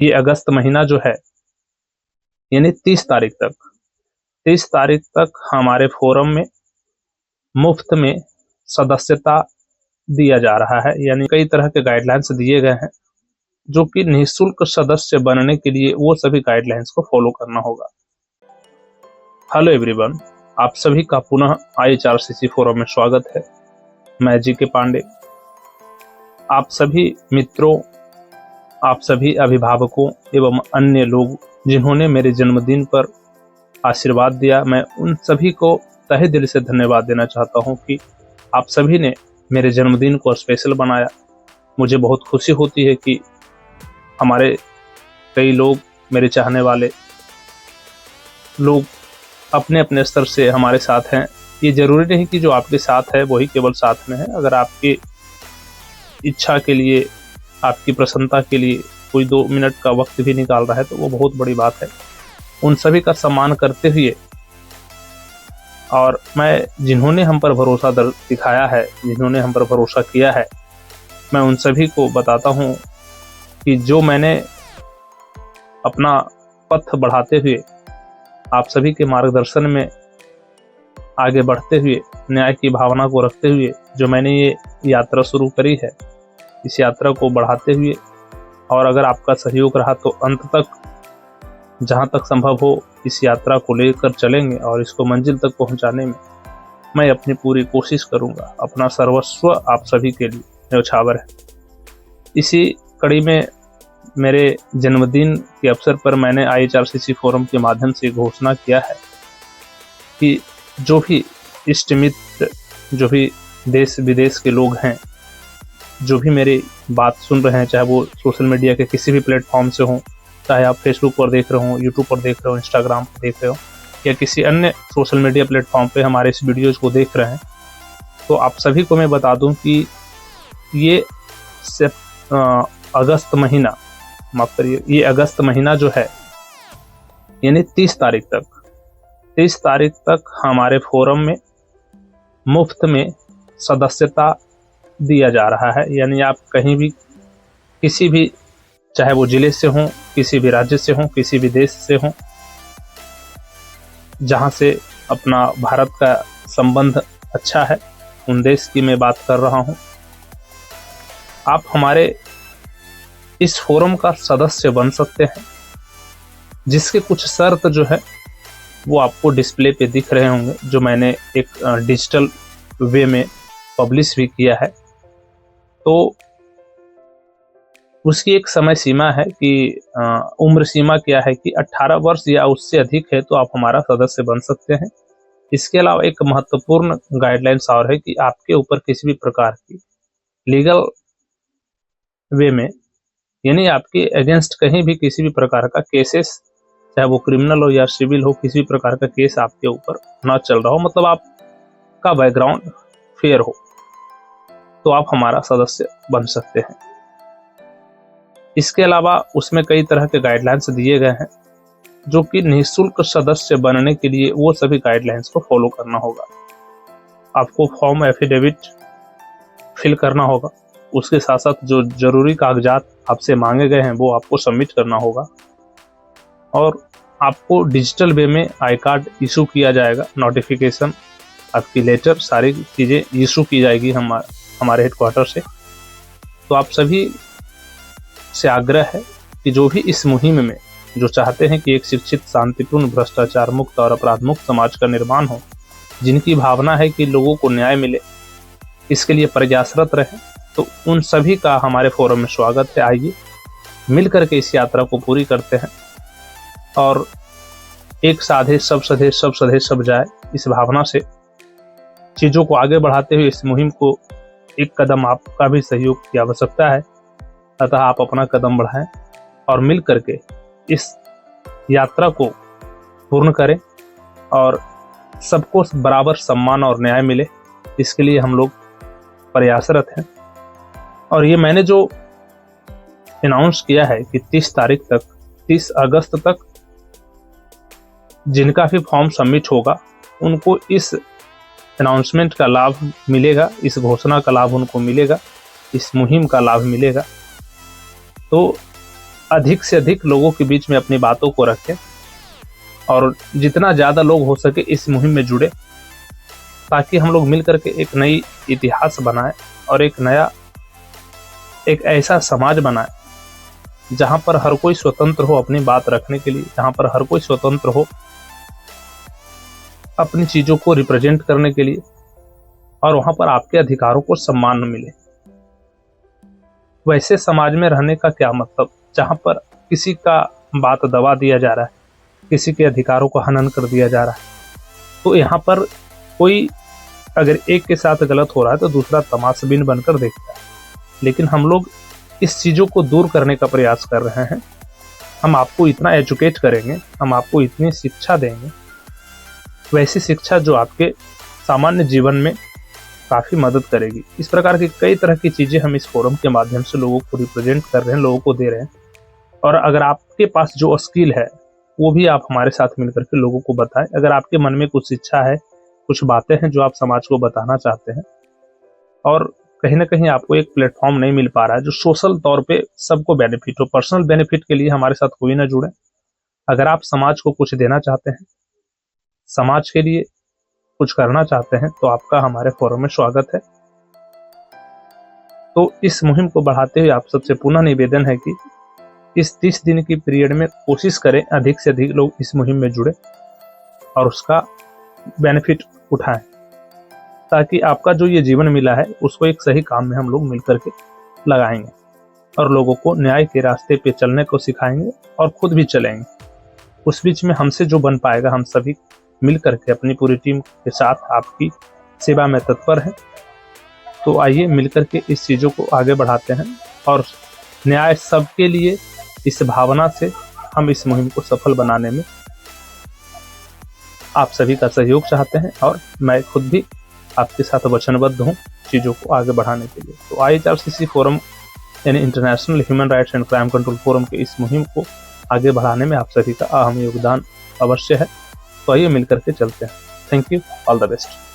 ये अगस्त महीना जो है यानी 30 तारीख तक हमारे फोरम में मुफ्त में सदस्यता दिया जा रहा है। यानी कई तरह के गाइडलाइंस दिए गए हैं जो कि निःशुल्क सदस्य बनने के लिए वो सभी गाइडलाइंस को फॉलो करना होगा। हेलो एवरीवन, आप सभी का पुनः IHRCC फोरम में स्वागत है। मैं GK पांडे। आप सभी मित्रों, आप सभी अभिभावकों एवं अन्य लोग जिन्होंने मेरे जन्मदिन पर आशीर्वाद दिया, मैं उन सभी को तहे दिल से धन्यवाद देना चाहता हूं कि आप सभी ने मेरे जन्मदिन को स्पेशल बनाया। मुझे बहुत खुशी होती है कि हमारे कई लोग, मेरे चाहने वाले लोग अपने अपने स्तर से हमारे साथ हैं। ये जरूरी नहीं कि जो आपके साथ है वही केवल साथ में है। अगर आपकी इच्छा के लिए, आपकी प्रसन्नता के लिए कोई 2 मिनट का वक्त भी निकाल रहा है तो वो बहुत बड़ी बात है। उन सभी का सम्मान करते हुए और मैं जिन्होंने हम पर भरोसा दिखाया है, जिन्होंने हम पर भरोसा किया है, मैं उन सभी को बताता हूँ कि जो मैंने अपना पथ बढ़ाते हुए, आप सभी के मार्गदर्शन में आगे बढ़ते हुए, न्याय की भावना को रखते हुए जो मैंने ये यात्रा शुरू करी है, इस यात्रा को बढ़ाते हुए और अगर आपका सहयोग रहा तो अंत तक, जहाँ तक संभव हो, इस यात्रा को लेकर चलेंगे और इसको मंजिल तक पहुँचाने में मैं अपनी पूरी कोशिश करूँगा। अपना सर्वस्व आप सभी के लिए न्यौछावर है। इसी कड़ी में मेरे जन्मदिन के अवसर पर मैंने IHRCC फोरम के माध्यम से घोषणा किया है कि जो भी इष्ट मित्र, जो भी देश विदेश के लोग हैं, जो भी मेरी बात सुन रहे हैं, चाहे वो सोशल मीडिया के किसी भी प्लेटफॉर्म से हों, चाहे आप फेसबुक पर देख रहे हो, यूट्यूब पर देख रहे हो, इंस्टाग्राम पर देख रहे हो या किसी अन्य सोशल मीडिया प्लेटफॉर्म पे हमारे इस वीडियोज़ को देख रहे हैं, तो आप सभी को मैं बता दूं कि ये अगस्त महीना, माफ करिए, ये अगस्त महीना जो है यानी 30 तारीख तक हमारे फोरम में मुफ्त में सदस्यता दिया जा रहा है। यानी आप कहीं भी, किसी भी, चाहे वो जिले से हों, किसी भी राज्य से हों, किसी भी देश से हों, जहां से अपना भारत का संबंध अच्छा है, उन देश की मैं बात कर रहा हूं, आप हमारे इस फोरम का सदस्य बन सकते हैं, जिसके कुछ शर्त जो है वो आपको डिस्प्ले पे दिख रहे होंगे, जो मैंने एक डिजिटल वे में पब्लिश भी किया है। तो उसकी एक समय सीमा है कि उम्र सीमा क्या है कि 18 वर्ष या उससे अधिक है तो आप हमारा सदस्य बन सकते हैं। इसके अलावा एक महत्वपूर्ण गाइडलाइंस और है कि आपके ऊपर किसी भी प्रकार की लीगल वे में, यानी आपके अगेंस्ट कहीं भी किसी भी प्रकार का केसेस, चाहे वो क्रिमिनल हो या सिविल हो, किसी भी प्रकार का केस आपके ऊपर ना चल रहा हो, मतलब आपका बैकग्राउंड फेयर हो, तो आप हमारा सदस्य बन सकते हैं। इसके अलावा उसमें कई तरह के गाइडलाइंस दिए गए हैं जो कि निःशुल्क सदस्य बनने के लिए वो सभी गाइडलाइंस को फॉलो करना होगा। आपको फॉर्म एफिडेविट फिल करना होगा, उसके साथ साथ जो जरूरी कागजात आपसे मांगे गए हैं वो आपको सबमिट करना होगा और आपको डिजिटल वे में आई कार्ड इशू किया जाएगा, नोटिफिकेशन, आपकी लेटर, सारी चीज़ें इशू की जाएगी हमारे हेडक्वार्टर से। तो आप सभी से आग्रह है कि जो भी इस मुहिम में जो चाहते हैं कि एक शिक्षित, शांतिपूर्ण, भ्रष्टाचार मुक्त और अपराध मुक्त समाज का निर्माण हो, जिनकी भावना है कि लोगों को न्याय मिले, इसके लिए प्रयासरत रहे, तो उन सभी का हमारे फोरम में स्वागत है। आइए मिल करके इस यात्रा को पूरी करते हैं और एक साधे सब सधे, सब सधे सब जाए, इस भावना से चीज़ों को आगे बढ़ाते हुए इस मुहिम को, एक कदम आपका भी सहयोग की आवश्यकता है, अतः आप अपना कदम बढ़ाएं और मिल करके इस यात्रा को पूर्ण करें और सबको बराबर सम्मान और न्याय मिले, इसके लिए हम लोग प्रयासरत हैं। और ये मैंने जो अनाउंस किया है कि 30 अगस्त तक जिनका भी फॉर्म सबमिट होगा उनको इस अनाउंसमेंट का लाभ मिलेगा, इस घोषणा का लाभ उनको मिलेगा, इस मुहिम का लाभ मिलेगा। तो अधिक से अधिक लोगों के बीच में अपनी बातों को रखें और जितना ज़्यादा लोग हो सके इस मुहिम में जुड़े, ताकि हम लोग मिल करके एक नई इतिहास बनाएं और एक ऐसा समाज बनाएं जहां पर हर कोई स्वतंत्र हो अपनी बात रखने के लिए, जहां पर हर कोई स्वतंत्र हो अपनी चीज़ों को रिप्रेजेंट करने के लिए, और वहां पर आपके अधिकारों को सम्मान मिले। वैसे समाज में रहने का क्या मतलब जहां पर किसी का बात दबा दिया जा रहा है, किसी के अधिकारों को हनन कर दिया जा रहा है। तो यहाँ पर कोई अगर एक के साथ गलत हो रहा है तो दूसरा तमाशबीन बनकर देखता है, लेकिन हम लोग इस चीज़ों को दूर करने का प्रयास कर रहे हैं। हम आपको इतना एजुकेट करेंगे, हम आपको इतनी शिक्षा देंगे, वैसी शिक्षा जो आपके सामान्य जीवन में काफ़ी मदद करेगी। इस प्रकार की कई तरह की चीज़ें हम इस फोरम के माध्यम से लोगों को रिप्रेजेंट कर रहे हैं, लोगों को दे रहे हैं। और अगर आपके पास जो स्किल है वो भी आप हमारे साथ मिलकर के लोगों को बताएं। अगर आपके मन में कुछ इच्छा है, कुछ बातें हैं जो आप समाज को बताना चाहते हैं और कहीं ना कहीं आपको एक प्लेटफॉर्म नहीं मिल पा रहा है जो सोशल तौर पे सबको बेनिफिट हो, पर्सनल बेनिफिट के लिए हमारे साथ कोई ना जुड़े। अगर आप समाज को कुछ देना चाहते हैं, समाज के लिए कुछ करना चाहते हैं, तो आपका हमारे फोरम में स्वागत है। तो इस मुहिम को बढ़ाते हुए आप सबसे पुनः निवेदन है कि इस 30 दिन की पीरियड में कोशिश करें अधिक से अधिक लोग इस मुहिम में जुड़े और उसका बेनिफिट उठाएं, ताकि आपका जो ये जीवन मिला है उसको एक सही काम में हम लोग मिल करके लगाएंगे और लोगों को न्याय के रास्ते पे चलने को सिखाएंगे और खुद भी चलेंगे। उस बीच में हमसे जो बन पाएगा, हम सभी मिल करके अपनी पूरी टीम के साथ आपकी सेवा में तत्पर हैं। तो आइए मिल करके इस चीज़ों को आगे बढ़ाते हैं और न्याय सबके लिए, इस भावना से हम इस मुहिम को सफल बनाने में आप सभी का सहयोग चाहते हैं और मैं खुद भी आपके साथ वचनबद्ध हूँ चीज़ों को आगे बढ़ाने के लिए। तो IHRCC फोरम यानी international human rights and crime control forum के इस मुहिम को आगे बढ़ाने में आप सभी का अहम योगदान अवश्य है। तो आइए मिलकर के चलते हैं। Thank you, all the best.